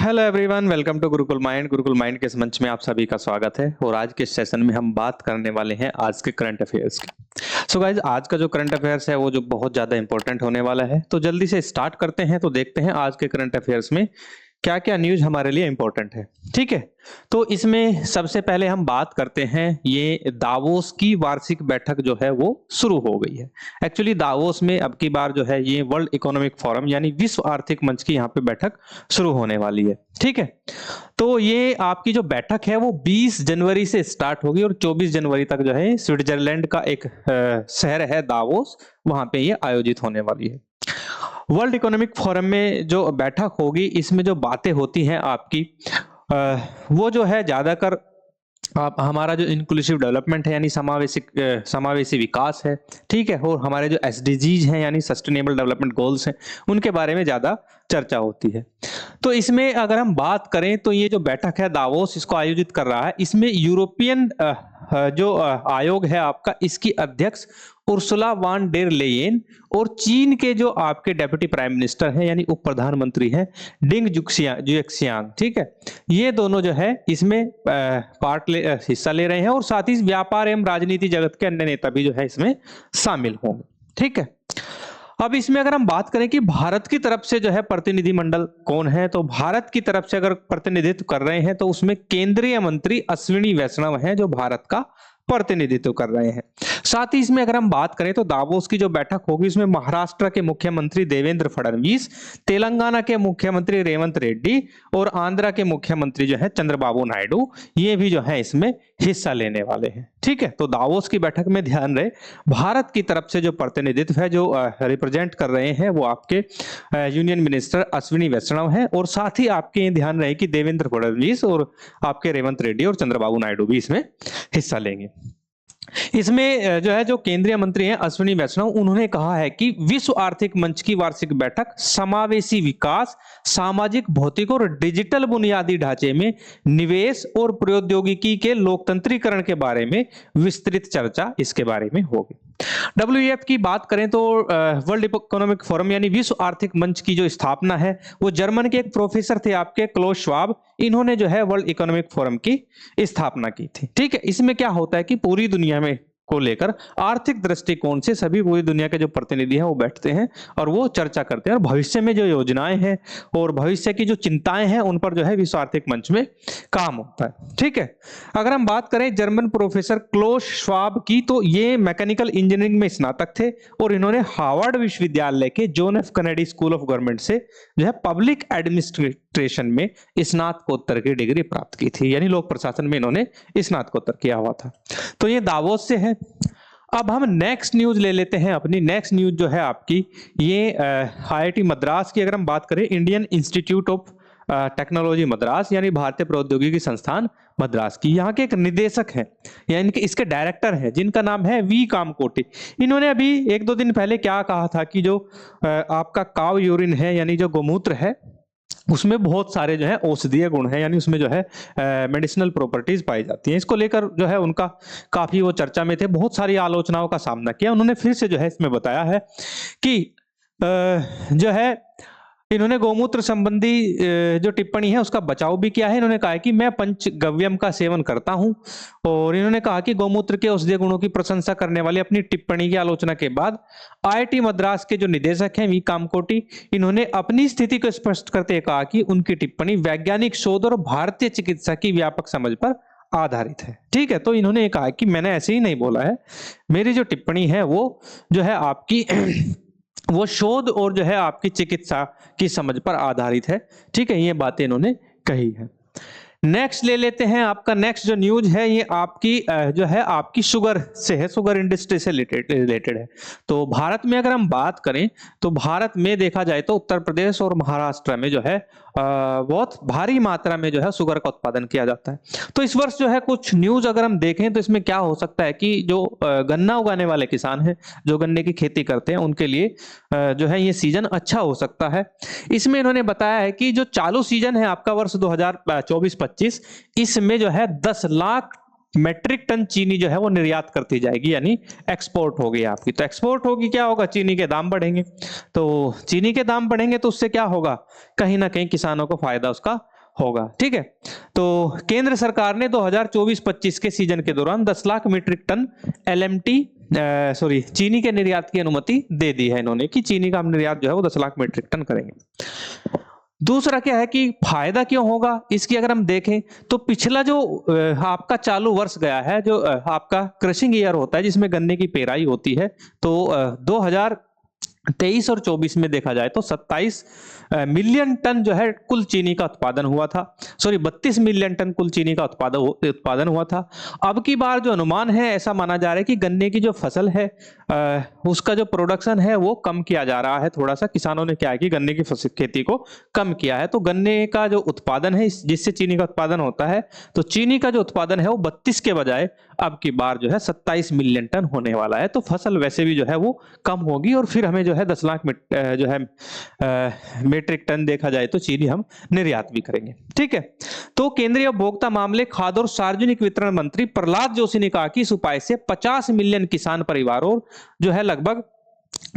Hello everyone, welcome to Gurukul Mind. Gurukul Mind के इस मंच में आप सभी का स्वागत है और आज के सेशन में हम बात करने वाले हैं आज के करंट अफेयर्स की। सो गाइज, आज का जो करंट अफेयर्स है वो जो बहुत ज्यादा इंपॉर्टेंट होने वाला है, तो जल्दी से स्टार्ट करते हैं। तो देखते हैं आज के करंट अफेयर्स में क्या क्या न्यूज हमारे लिए इंपॉर्टेंट है। ठीक है, तो इसमें सबसे पहले हम बात करते हैं, ये दावोस की वार्षिक बैठक जो है वो शुरू हो गई है। एक्चुअली दावोस में अब की बार जो है ये वर्ल्ड इकोनॉमिक फोरम यानी विश्व आर्थिक मंच की यहाँ पे बैठक शुरू होने वाली है। ठीक है, तो ये आपकी जो बैठक है वो 20 जनवरी से स्टार्ट होगी और 24 जनवरी तक जो है स्विट्जरलैंड का एक शहर है दावोस, वहां पे ये आयोजित होने वाली है। वर्ल्ड इकोनॉमिक फोरम में जो बैठक होगी, इसमें जो बातें होती हैं आपकी वो जो है ज्यादातर आप हमारा जो इंक्लूसिव डेवलपमेंट है यानी समावेशी विकास है। ठीक है, और हमारे जो एसडीजीज हैं यानी सस्टेनेबल डेवलपमेंट गोल्स हैं, उनके बारे में ज्यादा चर्चा होती है। तो इसमें अगर हम बात करें तो ये जो बैठक है दावोस इसको आयोजित कर रहा है, इसमें यूरोपियन जो आयोग है आपका, इसकी अध्यक्ष उर्सुला वान डेर लेयेन और चीन के जो आपके डेप्यूटी प्राइम मिनिस्टर हैं यानी उप प्रधानमंत्री हैं डिंग जुएक्सियांग। ठीक है, ये दोनों जो है इसमें हिस्सा ले रहे हैं और साथ ही व्यापार एवं राजनीति जगत के अन्य नेता भी जो है इसमें शामिल होंगे। ठीक है, अब इसमें अगर हम बात करें कि भारत की तरफ से जो है प्रतिनिधिमंडल कौन है, तो भारत की तरफ से अगर प्रतिनिधित्व कर रहे हैं तो उसमें केंद्रीय मंत्री अश्विनी वैष्णव हैं जो भारत का प्रतिनिधित्व कर रहे हैं। साथ ही इसमें अगर हम बात करें तो दावोस की जो बैठक होगी इसमें महाराष्ट्र के मुख्यमंत्री देवेंद्र फडणवीस, तेलंगाना के मुख्यमंत्री रेवंत रेड्डी और आंध्रा के मुख्यमंत्री जो है चंद्रबाबू नायडू, ये भी जो है इसमें हिस्सा लेने वाले हैं। ठीक है, तो दावोस की बैठक में ध्यान रहे भारत की तरफ से जो प्रतिनिधित्व है, जो रिप्रेजेंट कर रहे हैं, वो आपके यूनियन मिनिस्टर अश्विनी वैष्णव हैं और साथ ही आपके ध्यान रहे कि देवेंद्र फडणवीस और आपके रेवंत रेड्डी और चंद्रबाबू नायडू भी इसमें हिस्सा लेंगे। इसमें जो है जो केंद्रीय मंत्री हैं अश्विनी वैष्णव, उन्होंने कहा है कि विश्व आर्थिक मंच की वार्षिक बैठक समावेशी विकास, सामाजिक, भौतिक और डिजिटल बुनियादी ढांचे में निवेश और प्रौद्योगिकी के लोकतंत्रीकरण के बारे में विस्तृत चर्चा इसके बारे में होगी। WEF की बात करें तो वर्ल्ड इकोनॉमिक फोरम यानी विश्व आर्थिक मंच की जो स्थापना है वो जर्मन के एक प्रोफेसर थे आपके क्लोज श्वाब, इन्होंने जो है वर्ल्ड इकोनॉमिक फोरम की स्थापना की थी। ठीक है, इसमें क्या होता है कि पूरी दुनिया में को लेकर आर्थिक दृष्टिकोण से सभी पूरी दुनिया के जो प्रतिनिधि हैं वो बैठते हैं और वो चर्चा करते हैं और भविष्य में जो योजनाएं हैं और भविष्य की जो चिंताएं हैं उन पर जो है विश्व आर्थिक मंच में काम होता है। ठीक है, अगर हम बात करें जर्मन प्रोफेसर क्लोज श्वाब की, तो ये मैकेनिकल इंजीनियरिंग में स्नातक थे और इन्होंने हार्वर्ड विश्वविद्यालय के John F Kennedy school of government से जो है पब्लिक एडमिनिस्ट्रेशन में स्नातकोत्तर की डिग्री प्राप्त की थी, यानी लोक प्रशासन में इन्होंने स्नातकोत्तर किया हुआ था। तो ये दावोस से है। अब हम नेक्स्ट न्यूज ले लेते हैं। अपनी नेक्स्ट न्यूज जो है आपकी ये IIT मद्रास की अगर हम बात करें, Indian institute of technology Madras यानी भारतीय प्रौद्योगिकी संस्थान मद्रास की, यहाँ के एक निदेशक हैं यानी कि इसके डायरेक्टर हैं जिनका नाम है वी कामकोटी। इन्होंने अभी 1-2 दिन पहले क्या कहा था कि जो आपका काव यूरिन है यानी जो गोमूत्र है उसमें बहुत सारे जो है औषधीय गुण है, यानी उसमें जो है मेडिसिनल प्रॉपर्टीज पाई जाती हैं। इसको लेकर जो है उनका काफी वो चर्चा में थे, बहुत सारी आलोचनाओं का सामना किया। उन्होंने फिर से जो है इसमें बताया है कि जो है इन्होंने गोमूत्र संबंधी जो टिप्पणी है उसका बचाव भी किया है। इन्होंने कहा है कि मैं पंचगव्यम का सेवन करता हूं और इन्होंने कहा कि गोमूत्र के औषधीय गुणों की प्रशंसा करने वाली अपनी टिप्पणी की आलोचना के बाद IIT मद्रास के जो निदेशक हैं वी कामकोटी, इन्होंने अपनी स्थिति को स्पष्ट करते कहा कि उनकी टिप्पणी वैज्ञानिक शोध और भारतीय चिकित्सा की व्यापक समझ पर आधारित है। ठीक है, तो इन्होंने कहा कि मैंने ऐसे ही नहीं बोला है, मेरी जो टिप्पणी है वो जो है आपकी वो शोध और जो है आपकी चिकित्सा की समझ पर आधारित है। ठीक है, ये बातें इन्होंने कही है। नेक्स्ट ले लेते हैं, आपका नेक्स्ट जो न्यूज है ये आपकी जो है आपकी शुगर से है, शुगर इंडस्ट्री से रिलेटेड है। तो भारत में अगर हम बात करें तो भारत में देखा जाए तो उत्तर प्रदेश और महाराष्ट्र में जो है बहुत भारी मात्रा में जो है शुगर का उत्पादन किया जाता है। तो इस वर्ष जो है कुछ न्यूज अगर हम देखें तो इसमें क्या हो सकता है कि जो गन्ना उगाने वाले किसान हैं, जो गन्ने की खेती करते हैं, उनके लिए जो है ये सीजन अच्छा हो सकता है। इसमें इन्होंने बताया है कि जो चालू सीजन है आपका वर्ष 2024-25, इसमें जो है 10 लाख मेट्रिक टन चीनी जो है वो निर्यात करती जाएगी, यानी एक्सपोर्ट होगी आपकी। तो एक्सपोर्ट होगी, क्या होगा, चीनी के दाम बढ़ेंगे। तो चीनी के दाम बढ़ेंगे तो उससे क्या होगा, कहीं ना कहीं किसानों को फायदा उसका होगा। ठीक है, तो केंद्र सरकार ने 2024-25 के सीजन के दौरान 10 लाख मीट्रिक टन एलएमटी चीनी के निर्यात की अनुमति दे दी है इन्होंने, कि चीनी का हम निर्यात जो है वो 10 लाख मीट्रिक टन करेंगे। दूसरा क्या है कि फायदा क्यों होगा इसकी अगर हम देखें तो पिछला जो आपका चालू वर्ष गया है, जो आपका क्रशिंग ईयर होता है जिसमें गन्ने की पेराई होती है, तो 2023 और 24 में देखा जाए तो 27 मिलियन टन जो है कुल चीनी का उत्पादन हुआ था। 32 मिलियन टन कुल चीनी का उत्पादन हुआ था। अब की बार जो अनुमान है ऐसा माना जा रहा है कि गन्ने की जो फसल है उसका जो प्रोडक्शन है वो कम किया जा रहा है। थोड़ा सा किसानों ने क्या है कि गन्ने की खेती को कम किया है, तो गन्ने का जो उत्पादन है जिससे चीनी का उत्पादन होता है, तो चीनी का जो उत्पादन है वो 32 के बजाय अब की बार जो है 27 मिलियन टन होने वाला है। तो फसल वैसे भी जो है वो कम होगी और फिर हमें जो है 10 लाख जो है मीट्रिक टन देखा जाए तो चीनी हम निर्यात भी करेंगे। ठीक है, तो केंद्रीय उपभोक्ता मामले, खाद्य और सार्वजनिक वितरण मंत्री प्रहलाद जोशी ने कहा कि इस उपाय से 50 मिलियन किसान परिवारों जो है लगभग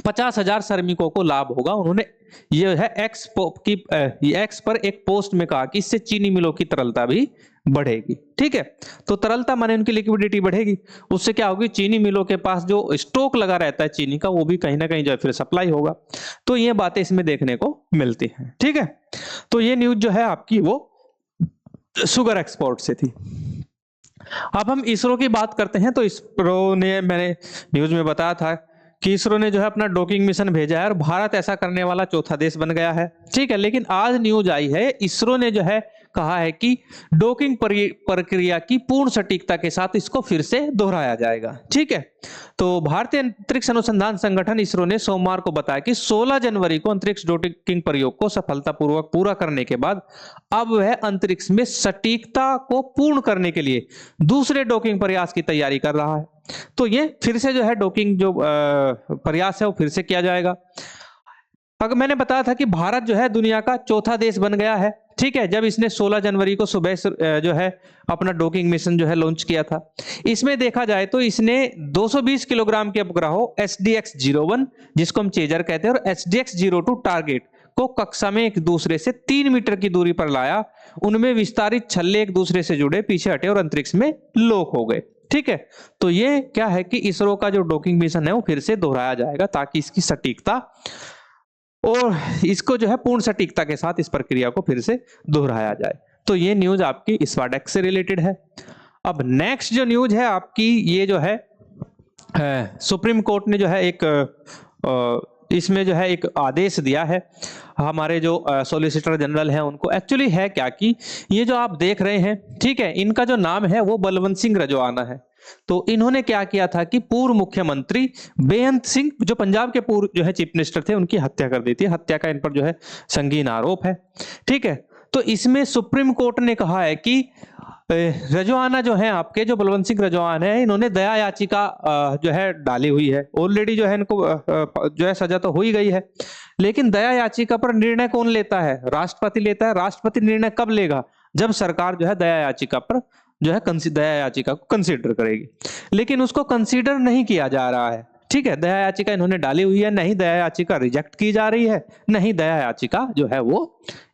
50,000 श्रमिकों को लाभ होगा। उन्होंने ये है एक्स पर एक पोस्ट में कहा कि इससे चीनी मिलों की तरलता भी बढ़ेगी। ठीक है, तो तरलता माने उनकी लिक्विडिटी बढ़ेगी, उससे क्या होगी, चीनी मिलों के पास जो स्टॉक लगा रहता है चीनी का वो भी कहीं ना कहीं जो है फिर सप्लाई होगा। तो ये बातें इसमें देखने को मिलती हैं। ठीक है, तो ये न्यूज जो है आपकी वो शुगर एक्सपोर्ट से थी। अब हम इसरो की बात करते हैं, तो इसरो ने, मैंने न्यूज में बताया था कि इसरो ने जो है अपना डॉकिंग मिशन भेजा है और भारत ऐसा करने वाला चौथा देश बन गया है। ठीक है, लेकिन आज न्यूज आई है, इसरो ने जो है कहा है कि डॉकिंग प्रक्रिया की पूर्ण सटीकता के साथ इसको फिर से दोहराया जाएगा। ठीक है, तो भारतीय अंतरिक्ष अनुसंधान संगठन इसरो ने सोमवार को बताया कि 16 जनवरी को अंतरिक्ष डॉकिंग प्रयोग को सफलतापूर्वक पूरा करने के बाद अब वह अंतरिक्ष में सटीकता को पूर्ण करने के लिए दूसरे डॉकिंग प्रयास की तैयारी कर रहा है। तो ये फिर से जो है डॉकिंग जो प्रयास है वो फिर से किया जाएगा। अगर मैंने बताया था कि भारत जो है दुनिया का चौथा देश बन गया है। ठीक है, जब इसने 16 जनवरी को सुबह जो है अपना डॉकिंग मिशन जो है लॉन्च किया था। इसमें देखा जाए तो इसने 220 किलोग्राम के उपग्रहों SDX-01 जिसको हम चेजर कहते हैं और SDX-02 टारगेट को कक्षा में एक दूसरे से 3 मीटर की दूरी पर लाया। उनमें विस्तारित छल्ले एक दूसरे से जुड़े, पीछे हटे और अंतरिक्ष में लॉक हो गए। ठीक है, तो ये क्या है कि इसरो का जो डॉकिंग मिशन है वो फिर से दोहराया जाएगा ताकि इसकी सटीकता और इसको जो है पूर्ण सटीकता के साथ इस प्रक्रिया को फिर से दोहराया जाए। तो ये न्यूज आपकी स्वाडेक्स से रिलेटेड है। अब नेक्स्ट जो न्यूज है आपकी, ये जो है सुप्रीम कोर्ट ने जो है इसमें जो है एक आदेश दिया है हमारे जो सॉलिसिटर जनरल हैं उनको। एक्चुअली है क्या कि ये जो आप देख रहे हैं, ठीक है, इनका जो नाम है वो बलवंत सिंह रजवाना है। तो इन्होंने क्या किया था कि पूर्व मुख्यमंत्री बेअंत सिंह जो पंजाब के पूर्व जो है चीफ मिनिस्टर थे उनकी हत्या कर दी थी। हत्या का इन पर जो है संगीन आरोप है। ठीक है, तो इसमें सुप्रीम कोर्ट ने कहा है कि रजवाना जो है आपके, जो बलवंत सिंह रजवाना है, इन्होंने दया याचिका जो है डाली हुई है। ऑलरेडी जो है इनको जो है सजा तो हो ही गई है, लेकिन दया याचिका पर निर्णय कौन लेता है? राष्ट्रपति लेता है। राष्ट्रपति निर्णय कब लेगा? जब सरकार जो है दया याचिका पर जो है दया याचिका को कंसीडर करेगी, लेकिन उसको कंसीडर नहीं किया जा रहा है। ठीक है, दया याचिका इन्होंने डाली हुई है, नहीं दया याचिका रिजेक्ट की जा रही है, नहीं दया याचिका जो है वो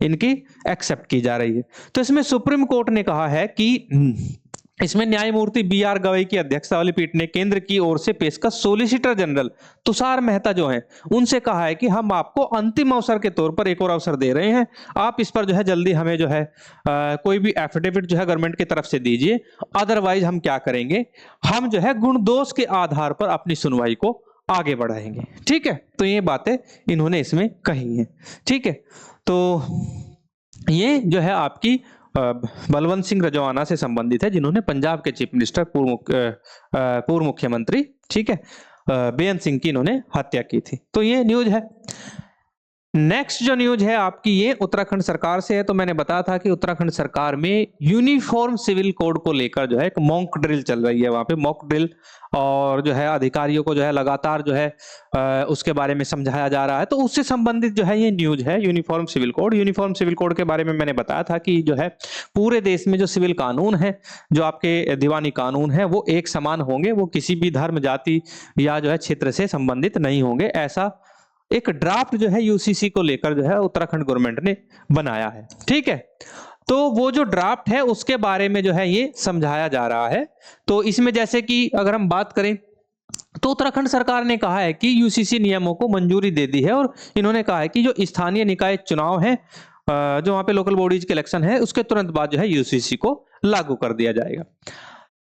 इनकी एक्सेप्ट की जा रही है। तो इसमें सुप्रीम कोर्ट ने कहा है कि इसमें न्यायमूर्ति BR गवई की अध्यक्षता वाली पीठ ने केंद्र की ओर से पेशकश सॉलिसिटर जनरल तुषार मेहता जो हैं उनसे कहा है कि हम आपको अंतिम अवसर के तौर पर एक और अवसर दे रहे हैं, आप इस पर जो है जल्दी हमें जो है कोई भी एफिडेविट जो है गवर्नमेंट की तरफ से दीजिए, अदरवाइज हम क्या करेंगे, हम जो है गुण दोष के आधार पर अपनी सुनवाई को आगे बढ़ाएंगे। ठीक है, तो ये बातें इन्होंने इसमें कही हैं। ठीक है, तो ये जो है आपकी बलवंत सिंह रजवाना से संबंधित है, जिन्होंने पंजाब के चीफ मिनिस्टर पूर्व मुख्यमंत्री, ठीक है, बेअंत सिंह की इन्होंने हत्या की थी। तो ये न्यूज है। नेक्स्ट जो न्यूज है आपकी ये उत्तराखंड सरकार से है। तो मैंने बताया था कि उत्तराखंड सरकार में यूनिफॉर्म सिविल कोड को लेकर जो है एक मॉक ड्रिल चल रही है, वहां पे मॉक ड्रिल, और जो है अधिकारियों को जो है लगातार जो है उसके बारे में समझाया जा रहा है। तो उससे संबंधित जो है ये न्यूज है uniform civil code. Uniform civil code के बारे में मैंने बताया था कि जो है पूरे देश में जो सिविल कानून है, जो आपके दीवानी कानून है, वो एक समान होंगे, वो किसी भी धर्म, जाति या जो है क्षेत्र से संबंधित नहीं होंगे। ऐसा एक ड्राफ्ट जो है यूसीसी को लेकर जो है उत्तराखंड गवर्नमेंट ने बनाया है। ठीक है, तो वो जो ड्राफ्ट है उसके बारे में जो है ये समझाया जा रहा है। तो इसमें जैसे कि अगर हम बात करें तो उत्तराखंड सरकार ने कहा है कि यूसीसी नियमों को मंजूरी दे दी है और इन्होंने कहा है कि जो स्थानीय निकाय चुनाव है, जो वहां पे लोकल बॉडीज के इलेक्शन है, उसके तुरंत बाद जो है यूसीसी को लागू कर दिया जाएगा।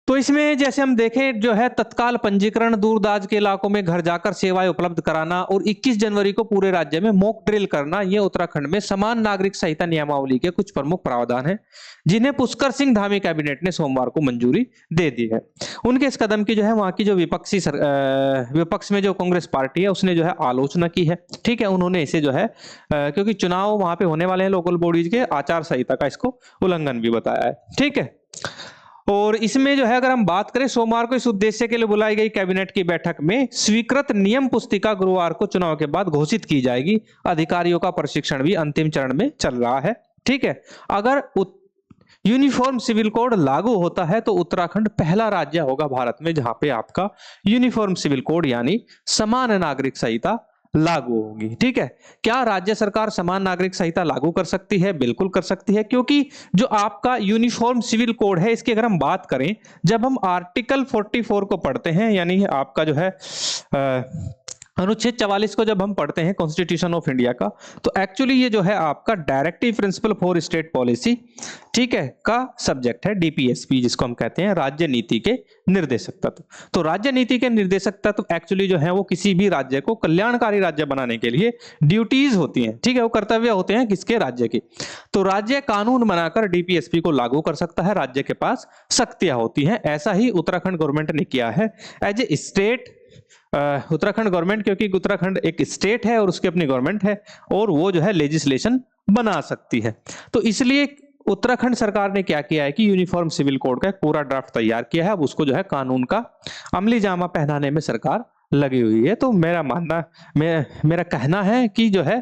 तो इसमें जैसे हम देखें जो है तत्काल पंजीकरण, दूरदराज के इलाकों में घर जाकर सेवाएं उपलब्ध कराना और 21 जनवरी को पूरे राज्य में मॉक ड्रिल करना, ये उत्तराखंड में समान नागरिक संहिता नियमावली के कुछ प्रमुख प्रावधान हैं जिन्हें पुष्कर सिंह धामी कैबिनेट ने सोमवार को मंजूरी दे दी है। उनके इस कदम की जो है वहां की जो विपक्ष में जो कांग्रेस पार्टी है उसने जो है आलोचना की है। ठीक है, उन्होंने इसे जो है क्योंकि चुनाव वहां पे होने वाले हैं लोकल बॉडीज के, आचार संहिता का इसको उल्लंघन भी बताया है। ठीक है, और इसमें जो है अगर हम बात करें सोमवार को इस उद्देश्य के लिए बुलाई गई कैबिनेट की बैठक में स्वीकृत नियम पुस्तिका गुरुवार को चुनाव के बाद घोषित की जाएगी। अधिकारियों का प्रशिक्षण भी अंतिम चरण में चल रहा है। ठीक है, अगर यूनिफॉर्म सिविल कोड लागू होता है तो उत्तराखंड पहला राज्य होगा भारत में जहां पे आपका यूनिफॉर्म सिविल कोड यानी समान नागरिक संहिता लागू होगी। ठीक है, क्या राज्य सरकार समान नागरिक संहिता लागू कर सकती है? बिल्कुल कर सकती है, क्योंकि जो आपका यूनिफॉर्म सिविल कोड है इसकी अगर हम बात करें, जब हम आर्टिकल 44 को पढ़ते हैं यानी आपका जो है अनुच्छेद 44 को जब हम पढ़ते हैं कॉन्स्टिट्यूशन ऑफ इंडिया का, तो एक्चुअली ये जो है आपका directive principle for state policy, ठीक है, का सब्जेक्ट है डीपीएसपी, जिसको हम कहते हैं राज्य नीति के निर्देशक तत्व। तो राज्य नीति के निर्देशक तत्व एक्चुअली जो है वो किसी भी राज्य को कल्याणकारी राज्य बनाने के लिए ड्यूटीज होती हैं। ठीक है, वो कर्तव्य होते हैं किसके? राज्य के। तो राज्य कानून बनाकर डीपीएसपी को लागू कर सकता है, राज्य के पास शक्तियां होती हैं। ऐसा ही उत्तराखंड गवर्नमेंट ने किया है as a state. Uttarakhand government, क्योंकि उत्तराखंड एक स्टेट है और उसकी अपनी गवर्नमेंट है और वो जो है लेजिस्लेशन बना सकती है। तो इसलिए उत्तराखंड सरकार ने क्या किया है कि यूनिफॉर्म सिविल कोड का एक पूरा ड्राफ्ट तैयार किया है। अब उसको जो है कानून का अमली जामा पहनाने में सरकार लगी हुई है। तो मेरा मानना, मेरा कहना है कि जो है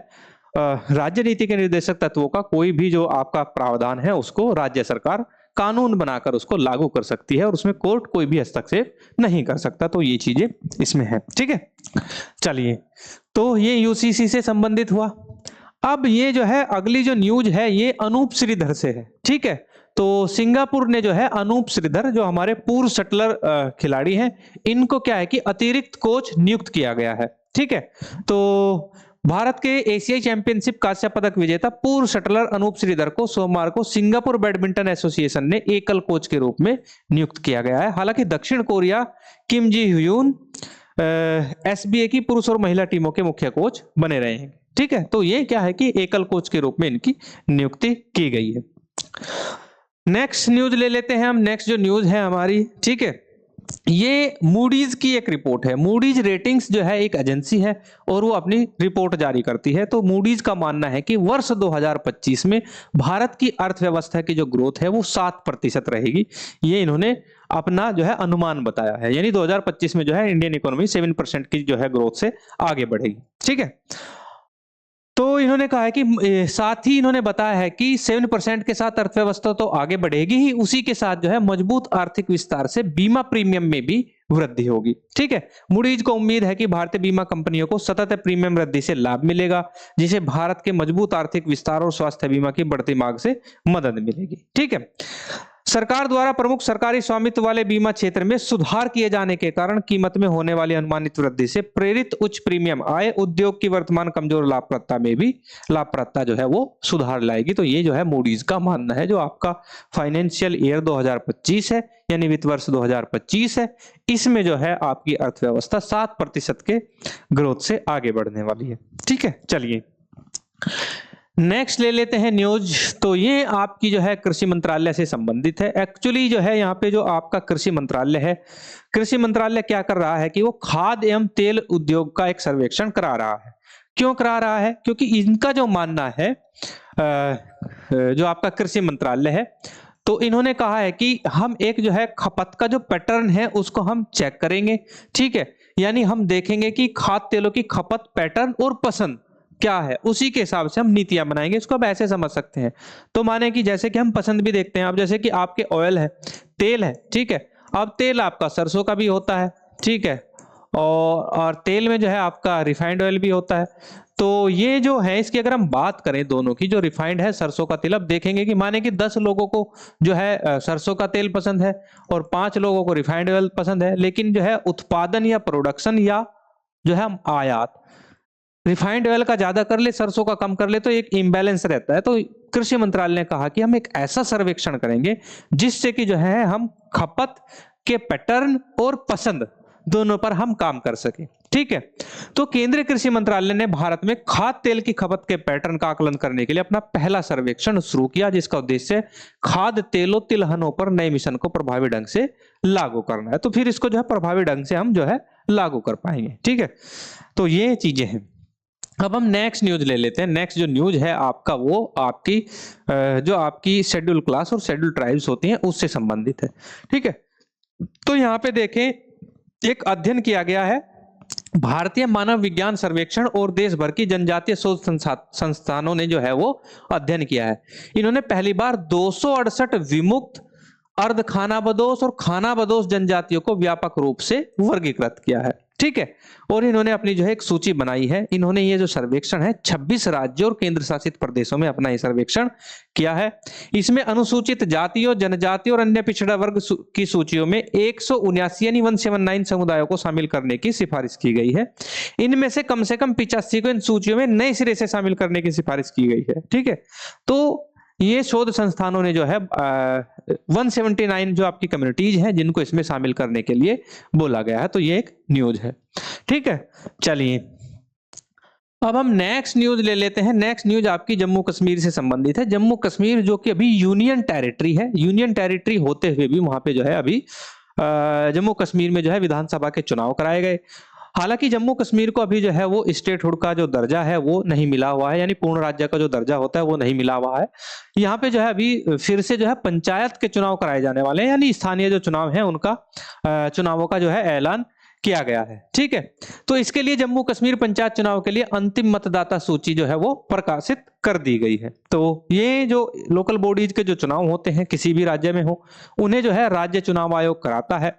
राज्य नीति के निर्देशक तत्वों का कोई भी जो आपका प्रावधान है उसको राज्य सरकार कानून बनाकर उसको लागू कर सकती है और उसमें कोर्ट कोई भी हस्तक्षेप नहीं कर सकता। तो ये चीजें इसमें है। ठीक है, चलिए, तो ये यूसीसी से संबंधित हुआ। अब ये जो है अगली जो न्यूज है ये अनूप श्रीधर से है। ठीक है, तो सिंगापुर ने जो है अनूप श्रीधर, जो हमारे पूर्व शटलर खिलाड़ी हैं, इनको क्या है कि अतिरिक्त कोच नियुक्त किया गया है। ठीक है, तो भारत के एशियाई चैंपियनशिप कांस्य पदक विजेता पूर्व शटलर अनूप श्रीधर को सोमवार को सिंगापुर बैडमिंटन एसोसिएशन ने एकल कोच के रूप में नियुक्त किया गया है। हालांकि दक्षिण कोरिया किम जी ह्यून एसबीए की पुरुष और महिला टीमों के मुख्य कोच बने रहे हैं। ठीक है, तो ये क्या है कि एकल कोच के रूप में इनकी नियुक्ति की गई है। नेक्स्ट न्यूज ले लेते हैं हम। नेक्स्ट जो न्यूज है हमारी, ठीक है, ये मूडीज की एक रिपोर्ट है। मूडीज रेटिंग्स जो है एक एजेंसी है और वो अपनी रिपोर्ट जारी करती है। तो मूडीज का मानना है कि वर्ष 2025 में भारत की अर्थव्यवस्था की जो ग्रोथ है वो 7% रहेगी। ये इन्होंने अपना जो है अनुमान बताया है, यानी 2025 में जो है इंडियन इकोनॉमी 7% की जो है ग्रोथ से आगे बढ़ेगी। ठीक है, तो इन्होंने कहा है कि साथ ही इन्होंने बताया है कि 7% के साथ अर्थव्यवस्था तो आगे बढ़ेगी ही, उसी के साथ जो है मजबूत आर्थिक विस्तार से बीमा प्रीमियम में भी वृद्धि होगी। ठीक है, मूडीज को उम्मीद है कि भारतीय बीमा कंपनियों को सतत प्रीमियम वृद्धि से लाभ मिलेगा, जिसे भारत के मजबूत आर्थिक विस्तार और स्वास्थ्य बीमा की बढ़ती मांग से मदद मिलेगी। ठीक है, सरकार द्वारा प्रमुख सरकारी स्वामित्व वाले बीमा क्षेत्र में सुधार किए जाने के कारण कीमत में होने वाली अनुमानित वृद्धि से प्रेरित उच्च प्रीमियम आय उद्योग की वर्तमान कमजोर लाभप्रदता में भी लाभप्रदता जो है वो सुधार लाएगी। तो ये जो है मूडीज का मानना है। जो आपका फाइनेंशियल ईयर 2025 है यानी वित्त वर्ष 2025 है, इसमें जो है आपकी अर्थव्यवस्था 7% के ग्रोथ से आगे बढ़ने वाली है। ठीक है, चलिए नेक्स्ट ले लेते हैं न्यूज। तो ये आपकी जो है कृषि मंत्रालय से संबंधित है। एक्चुअली जो है यहाँ पे जो आपका कृषि मंत्रालय है, कृषि मंत्रालय क्या कर रहा है कि वो खाद्य एवं तेल उद्योग का एक सर्वेक्षण करा रहा है। क्यों करा रहा है? क्योंकि इनका जो मानना है, जो आपका कृषि मंत्रालय है, तो इन्होंने कहा है कि हम एक जो है खपत का जो पैटर्न है उसको हम चेक करेंगे। ठीक है, यानी हम देखेंगे कि खाद्य तेलों की खपत पैटर्न और पसंद क्या है, उसी के हिसाब से हम नीतियां बनाएंगे। इसको आप ऐसे समझ सकते हैं। तो माने कि जैसे कि हम पसंद भी देखते हैं, अब जैसे कि आपके ऑयल है, तेल है, ठीक है, अब तेल आपका सरसों का भी होता है, ठीक है, और तेल में जो है आपका रिफाइंड ऑयल भी होता है। तो ये जो है इसकी अगर हम बात करें दोनों की, जो रिफाइंड है सरसों का तेल, अब देखेंगे कि माने कि 10 लोगों को जो है सरसों का तेल पसंद है और 5 लोगों को रिफाइंड ऑयल पसंद है, लेकिन जो है उत्पादन या प्रोडक्शन या जो है आयात रिफाइंड ऑयल का ज्यादा कर ले, सरसों का कम कर ले, तो एक इम्बैलेंस रहता है। तो कृषि मंत्रालय ने कहा कि हम एक ऐसा सर्वेक्षण करेंगे जिससे कि जो है हम खपत के पैटर्न और पसंद दोनों पर हम काम कर सके। ठीक है, तो केंद्रीय कृषि मंत्रालय ने भारत में खाद्य तेल की खपत के पैटर्न का आकलन करने के लिए अपना पहला सर्वेक्षण शुरू किया, जिसका उद्देश्य खाद्य तेलों तिलहनों पर नए मिशन को प्रभावी ढंग से लागू करना है। तो फिर इसको जो है प्रभावी ढंग से हम जो है लागू कर पाएंगे। ठीक है, तो ये चीजें हैं। अब हम नेक्स्ट न्यूज ले लेते हैं। नेक्स्ट जो न्यूज है आपका वो आपकी जो आपकी शेड्यूल क्लास और शेड्यूल ट्राइब्स होती हैं उससे संबंधित है। ठीक है, तो यहाँ पे देखें एक अध्ययन किया गया है, भारतीय मानव विज्ञान सर्वेक्षण और देश भर की जनजातीय शोध संस्थानों ने जो है वो अध्ययन किया है। इन्होंने पहली बार 268 विमुक्त अर्ध खानाबदोश और खानाबदोश जनजातियों को व्यापक रूप से वर्गीकृत किया है। ठीक है, और इन्होंने अपनी जो है एक सूची बनाई है। इन्होंने ये जो सर्वेक्षण है 26 राज्यों और केंद्र शासित प्रदेशों में अपना ये सर्वेक्षण किया है। इसमें अनुसूचित जातियों, जनजातियों और अन्य पिछड़ा वर्ग की सूचियों में 179 यानी 179 समुदायों को शामिल करने की सिफारिश की गई है। इनमें से कम 85 को इन सूचियों में नए सिरे से शामिल करने की सिफारिश की गई है। ठीक है, तो ये शोध संस्थानों ने जो है 179 जो आपकी कम्युनिटीज हैं जिनको इसमें शामिल करने के लिए बोला गया है। तो ये एक न्यूज है। ठीक है, चलिए अब हम नेक्स्ट न्यूज ले लेते हैं। नेक्स्ट न्यूज आपकी जम्मू कश्मीर से संबंधित है। जम्मू कश्मीर जो कि अभी यूनियन टेरिटरी है, यूनियन टेरिटरी होते हुए भी वहां पे जो है अभी जम्मू कश्मीर में जो है विधानसभा के चुनाव कराए गए। हालांकि जम्मू कश्मीर को अभी जो है वो स्टेटहुड का जो दर्जा है वो नहीं मिला हुआ है, यानी पूर्ण राज्य का जो दर्जा होता है वो नहीं मिला हुआ है। यहाँ पे जो है अभी फिर से जो है पंचायत के चुनाव कराए जाने वाले हैं, यानी स्थानीय जो चुनाव है उनका चुनावों का जो है ऐलान किया गया है। ठीक है, तो इसके लिए जम्मू कश्मीर पंचायत चुनाव के लिए अंतिम मतदाता सूची जो है वो प्रकाशित कर दी गई है। तो ये जो लोकल बॉडीज के जो चुनाव होते हैं किसी भी राज्य में हो, उन्हें जो है राज्य चुनाव आयोग कराता है।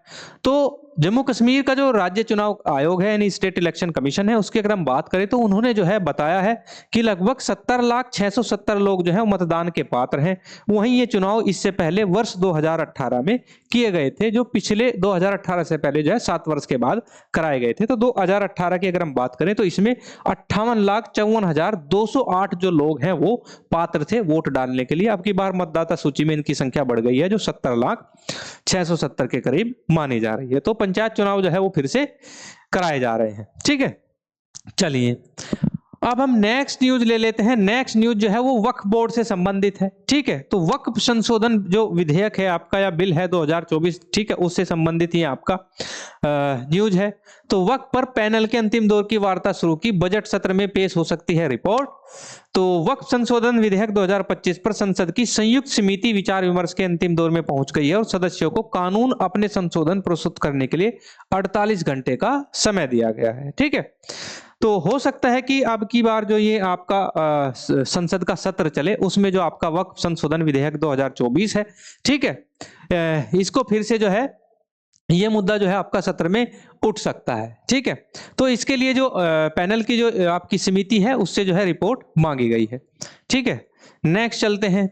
तो जम्मू कश्मीर का जो राज्य चुनाव आयोग है यानी स्टेट इलेक्शन कमीशन है, उसकी अगर हम बात करें तो उन्होंने जो है बताया है कि लगभग 70,670 लोग जो है मतदान के पात्र हैं। वहीं ये चुनाव इससे पहले वर्ष 2018 में किए गए थे, जो पिछले 2018 से पहले जो है 7 वर्ष के बाद कराए गए थे। तो 2018 की अगर हम बात करें तो इसमें 58,54,208 जो लोग हैं वो पात्र थे वोट डालने के लिए। अब की बार मतदाता सूची में इनकी संख्या बढ़ गई है जो 70,670 के करीब मानी जा रही है। तो पंचायत चुनाव जो है वो फिर से कराए जा रहे हैं। ठीक है, चलिए अब हम नेक्स्ट न्यूज ले लेते हैं। नेक्स्ट न्यूज जो है वो वक्फ बोर्ड से संबंधित है। ठीक है, तो वक्फ संशोधन जो विधेयक है आपका या बिल है 2024, ठीक है, उससे संबंधित ही आपका न्यूज है। तो वक्फ पर पैनल के अंतिम दौर की वार्ता शुरू की, बजट सत्र में पेश हो सकती है रिपोर्ट। तो वक्फ संशोधन विधेयक 2025 पर संसद की संयुक्त समिति विचार विमर्श के अंतिम दौर में पहुंच गई है और सदस्यों को कानून अपने संशोधन प्रस्तुत करने के लिए 48 घंटे का समय दिया गया है। ठीक है, तो हो सकता है कि अब की बार जो ये आपका संसद का सत्र चले उसमें जो आपका वक्फ संशोधन विधेयक 2024 है, ठीक है, इसको फिर से जो है ये मुद्दा जो है आपका सत्र में उठ सकता है। ठीक है, तो इसके लिए जो पैनल की जो आपकी समिति है उससे जो है रिपोर्ट मांगी गई है। ठीक है, नेक्स्ट चलते हैं।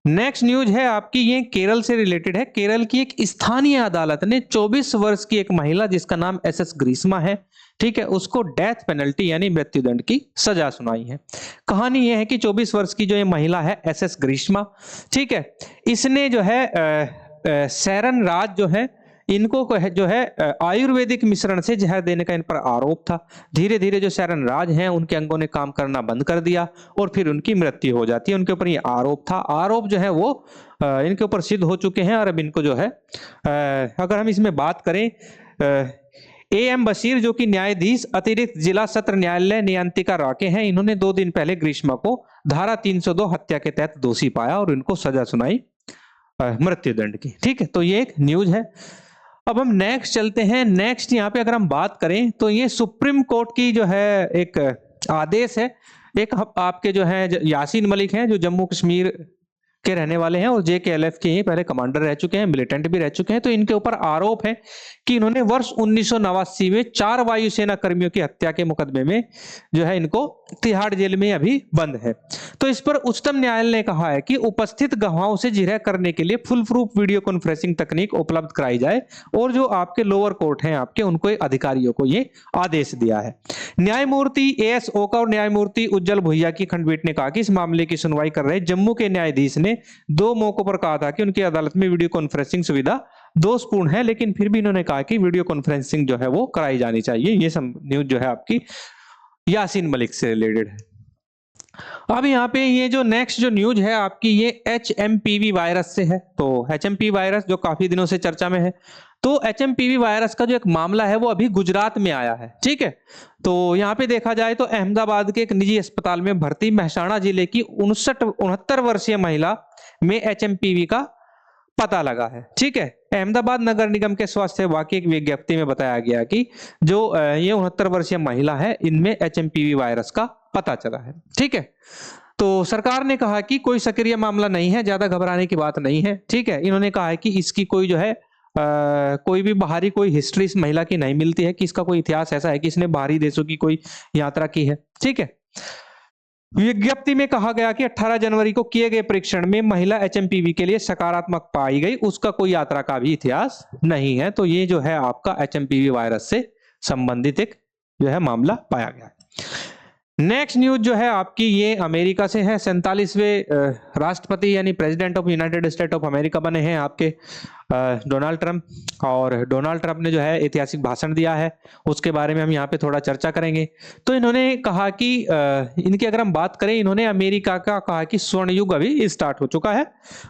नेक्स्ट न्यूज है आपकी, ये केरल से रिलेटेड है। केरल की एक स्थानीय अदालत ने 24 वर्ष की एक महिला जिसका नाम SS ग्रीष्मा है, ठीक है, उसको डेथ पेनल्टी यानी मृत्युदंड की सजा सुनाई है। कहानी यह है कि 24 वर्ष की जो ये महिला है SS ग्रीष्मा, ठीक है, इसने जो है सैरन राज जो है इनको जो है आयुर्वेदिक मिश्रण से जहर देने का इन पर आरोप था। धीरे धीरे जो सैरन राज हैं उनके अंगों ने काम करना बंद कर दिया और फिर उनकी मृत्यु हो जाती है। उनके ऊपर ये आरोप था, आरोप जो है वो इनके ऊपर सिद्ध हो चुके हैं और अब इनको जो है अगर हम इसमें बात करें AM बशीर जो कि न्यायाधीश अतिरिक्त जिला सत्र न्यायालय न्यायिका राके हैं, इन्होंने 2 दिन पहले ग्रीष्मा को धारा 302 हत्या के तहत दोषी पाया और इनको सजा सुनाई मृत्युदंड की। ठीक है, तो ये एक न्यूज है। अब हम नेक्स्ट चलते हैं। नेक्स्ट यहाँ पे अगर हम बात करें तो ये सुप्रीम कोर्ट की जो है एक आदेश है। एक आपके जो है यासीन मलिक हैं जो जम्मू कश्मीर के रहने वाले हैं और JKLF के ही पहले कमांडर रह चुके हैं, मिलिटेंट भी रह चुके हैं। तो इनके ऊपर आरोप है कि इन्होंने वर्ष 1989 में 4 वायुसेना कर्मियों की हत्या के मुकदमे में जो है इनको तिहाड़ जेल में अभी बंद है। तो इस पर उच्चतम न्यायालय ने कहा है कि उपस्थित गवाहों से जिरह करने के लिए फुल प्रूफ वीडियो कॉन्फ्रेंसिंग तकनीक उपलब्ध कराई जाए और जो आपके लोअर कोर्ट हैं आपके उनको अधिकारियों को ये आदेश दिया है। न्यायमूर्ति AS ओका और न्यायमूर्ति उज्जवल भुइया की खंडपीठ ने कहा कि इस मामले की सुनवाई कर रहे जम्मू के न्यायाधीश ने 2 मौकों पर कहा था कि उनकी अदालत में वीडियो कॉन्फ्रेंसिंग सुविधा दोषपूर्ण है, लेकिन फिर भी इन्होंने कहा कि वीडियो कॉन्फ्रेंसिंग जो है वो कराई जानी चाहिए। ये सब न्यूज जो है आपकी यासीन मलिक से रिलेटेड है। अब यहाँ पे ये जो नेक्स्ट जो न्यूज है आपकी ये HMPV वायरस से है। तो HMPV वायरस जो काफी दिनों से चर्चा में है, तो HMPV वायरस का जो एक मामला है वो अभी गुजरात में आया है, ठीक है। तो यहाँ पे देखा जाए तो अहमदाबाद के एक निजी अस्पताल में भर्ती मेहसाणा जिले की 69 वर्षीय महिला में HMPV का पता लगा है, ठीक है। अहमदाबाद नगर निगम के स्वास्थ्य विभाग की एक विज्ञप्ति में बताया गया कि जो ये 69 वर्षीय महिला है इनमें HMPV वायरस का पता चला है, ठीक है। तो सरकार ने कहा कि कोई सक्रिय मामला नहीं है, ज्यादा घबराने की बात नहीं है, ठीक है। इन्होंने कहा है कि इसकी कोई जो है कोई भी बाहरी कोई हिस्ट्री इस महिला की नहीं मिलती है कि इसका कोई इतिहास ऐसा है कि इसने बाहरी देशों की कोई यात्रा की है, ठीक है। विज्ञप्ति में कहा गया कि 18 जनवरी को किए गए परीक्षण में महिला HMPV के लिए सकारात्मक पाई गई, उसका कोई यात्रा का भी इतिहास नहीं है। तो ये जो है आपका HMPV वायरस से संबंधित एक जो है मामला पाया गया। नेक्स्ट न्यूज जो है आपकी ये अमेरिका से है। 47वें राष्ट्रपति यानी president of United state of America बने हैं आपके डोनाल्ड ट्रंप, और डोनाल्ड ट्रंप ने जो है ऐतिहासिक भाषण दिया है, उसके बारे में हम यहाँ पे थोड़ा चर्चा करेंगे। तो इन्होंने कहा कि इनकी अगर हम बात करें, इन्होंने अमेरिका का कहा कि स्वर्ण युग अभी स्टार्ट हो चुका है,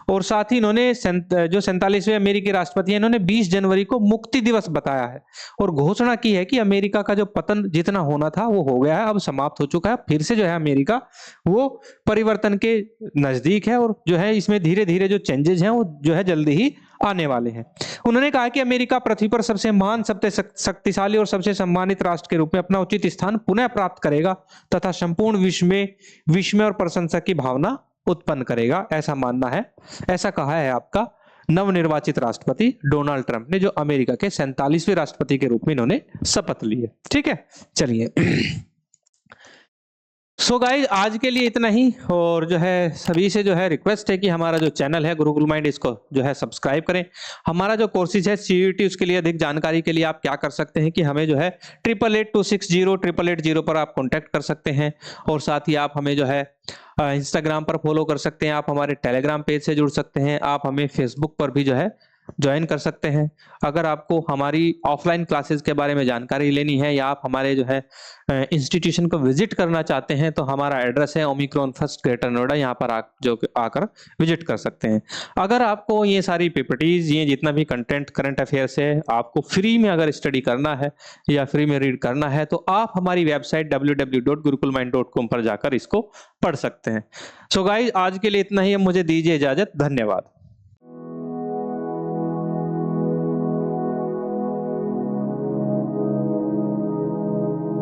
और साथ ही इन्होंने जो 47वें अमेरिकी राष्ट्रपति है इन्होंने 20 जनवरी को मुक्ति दिवस बताया है और घोषणा की है कि अमेरिका का जो पतन जितना होना था वो हो गया है, अब समाप्त हो चुका है। फिर से जो है अमेरिका वो परिवर्तन के नजदीक है और जो है इसमें धीरे धीरे जो चेंजेस हैं वो जो है जल्दी ही आने वाले हैं। उन्होंने कहा कि अमेरिका पृथ्वी पर सबसे महान, सबसे शक्तिशाली और सबसे सम्मानित राष्ट्र के रूप में अपना उचित स्थान पुनः प्राप्त करेगा तथा संपूर्ण विश्व में और प्रशंसा की भावना उत्पन्न करेगा, ऐसा मानना है। ऐसा कहा है आपका नवनिर्वाचित राष्ट्रपति डोनाल्ड ट्रंप ने, जो अमेरिका के 47वें राष्ट्रपति के रूप में इन्होंने शपथ ली है, ठीक है। चलिए सो गाइस आज के लिए इतना ही, और जो है सभी से जो है रिक्वेस्ट है कि हमारा जो चैनल है गुरुकुल माइंड इसको जो है सब्सक्राइब करें। हमारा जो कोर्सेज है CUET उसके लिए अधिक जानकारी के लिए आप क्या कर सकते हैं कि हमें जो है 8882608880 पर आप कांटेक्ट कर सकते हैं, और साथ ही आप हमें जो है इंस्टाग्राम पर फॉलो कर सकते हैं, आप हमारे टेलीग्राम पेज से जुड़ सकते हैं, आप हमें फेसबुक पर भी जो है ज्वाइन कर सकते हैं। अगर आपको हमारी ऑफलाइन क्लासेस के बारे में जानकारी लेनी है या आप हमारे जो है इंस्टीट्यूशन को विजिट करना चाहते हैं, तो हमारा एड्रेस है ओमिक्रॉन फर्स्ट ग्रेटर नोएडा, यहाँ पर आकर विजिट कर सकते हैं। अगर आपको ये सारी पीपीटीज, ये जितना भी कंटेंट करंट अफेयर्स है आपको फ्री में अगर स्टडी करना है या फ्री में रीड करना है, तो आप हमारी वेबसाइट www.gurukulmind.com पर जाकर इसको पढ़ सकते हैं। सो गाइस आज के लिए इतना ही, मुझे दीजिए इजाजत, धन्यवाद।